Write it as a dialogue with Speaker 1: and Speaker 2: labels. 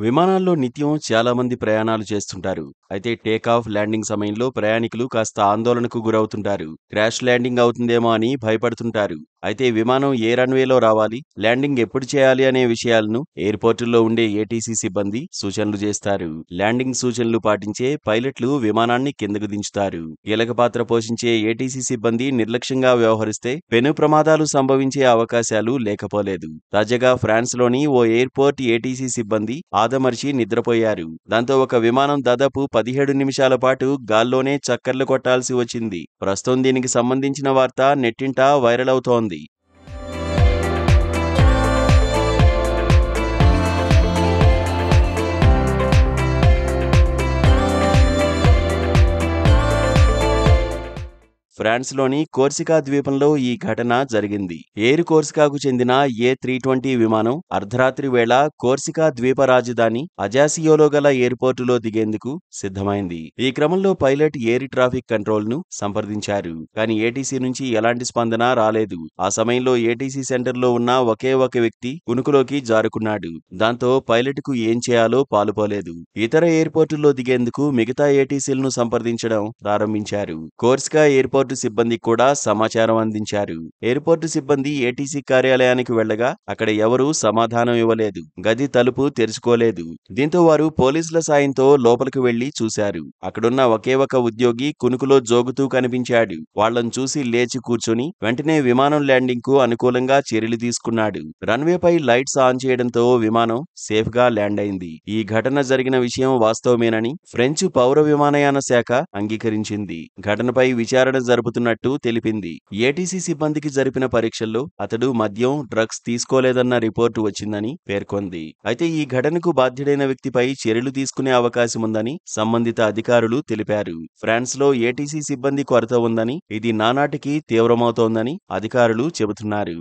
Speaker 1: విమానాల్లో నిత్యం చాలా మంది ప్రయాణాలు చేస్తుంటారు. అయితే టేకాఫ్, ల్యాండింగ్ సమయంలో ప్రయాణికులు కాస్త ఆందోళనకు గురవుతుంటారు. క్రాష్ ల్యాండింగ్ అవుతుందేమో అని భయపడుతుంటారు. అయితే విమానం ఏ రన్వేలో రావాలి, ల్యాండింగ్ ఎప్పుడు చేయాలి అనే విషయాలను ఎయిర్పోర్టుల్లో ఉండే ఏటీసీ సిబ్బంది సూచనలు చేస్తారు. ల్యాండింగ్ సూచనలు పాటించే పైలట్లు విమానాన్ని కిందకు దించుతారు. కీలక పాత్ర పోషించే ఏటీసీ సిబ్బంది నిర్లక్ష్యంగా వ్యవహరిస్తే పెను ప్రమాదాలు సంభవించే అవకాశాలు లేకపోలేదు. తాజాగా ఫ్రాన్స్లోని ఓ ఎయిర్పోర్ట్ ఏటీసీ సిబ్బంది ఆదమర్చి నిద్రపోయారు. దాంతో ఒక విమానం దాదాపు 17 నిమిషాల పాటు గాల్లోనే చక్కర్లు కొట్టాల్సి వచ్చింది. ప్రస్తుతం దీనికి సంబంధించిన వార్త నెట్టింట వైరల్ అవుతోంది. ఫ్రాన్స్లోని కోర్సికా ద్వీపంలో ఈ ఘటన జరిగింది. ఎయిర్ కోర్సికాకు చెందిన A320 విమానం అర్ధరాత్రి వేళ కోర్సికా ద్వీప రాజధాని అజాసియోలో గల ఎయిర్పోర్టులో దిగేందుకు సిద్ధమైంది. ఈ క్రమంలో పైలట్ ఎయిర్ ట్రాఫిక్ కంట్రోల్ ను సంప్రదించారు. కానీ ఏటీసీ నుంచి ఎలాంటి స్పందన రాలేదు. ఆ సమయంలో ఏటీసీ సెంటర్లో ఉన్న ఒకే ఒక వ్యక్తి కునుకులోకి జారుకున్నాడు. దాంతో పైలట్ కు ఏం చేయాలో పాలుపోలేదు. ఇతర ఎయిర్పోర్టుల్లో దిగేందుకు మిగతా ఏటీసీలను సంప్రదించడం ప్రారంభించారు. కోర్సికా ఎయిర్పోర్టు సిబ్బంది కూడా సమాచారం అందించారు. ఎయిర్పోర్టు సిబ్బంది ఏటీసీ కార్యాలయానికి వెళ్లగా అక్కడ ఎవరూ సమాధానం ఇవ్వలేదు. గది తలుపు తెరుచుకోలేదు. దీంతో వారు పోలీసుల సాయంతో లోపలికి వెళ్లి చూశారు. అక్కడున్న ఒకే ఒక ఉద్యోగి కునుకులో జోగుతూ కనిపించాడు. వాళ్లను చూసి లేచి కూర్చొని వెంటనే విమానం ల్యాండింగ్ కు అనుకూలంగా చర్యలు తీసుకున్నాడు. రన్వేపై లైట్స్ ఆన్ చేయడంతో విమానం సేఫ్ గా ల్యాండ్ అయింది. ఈ ఘటన జరిగిన విషయం వాస్తవమేనని ఫ్రెంచ్ పౌర విమానయాన శాఖ అంగీకరించింది. ఘటనపై విచారణ జరుపుతున్నట్టు తెలిపింది. ఏటీసీ సిబ్బందికి జరిపిన పరీక్షల్లో అతడు మద్యం, డ్రగ్స్ తీసుకోలేదన్న రిపోర్టు వచ్చిందని పేర్కొంది. అయితే ఈ ఘటనకు బాధ్యుడైన వ్యక్తిపై చర్యలు తీసుకునే అవకాశముందని సంబంధిత అధికారులు తెలిపారు. ఫ్రాన్స్లో ఏటీసీ సిబ్బంది కొరత ఉందని, ఇది నానాటికి తీవ్రమవుతోందని అధికారులు చెబుతున్నారు.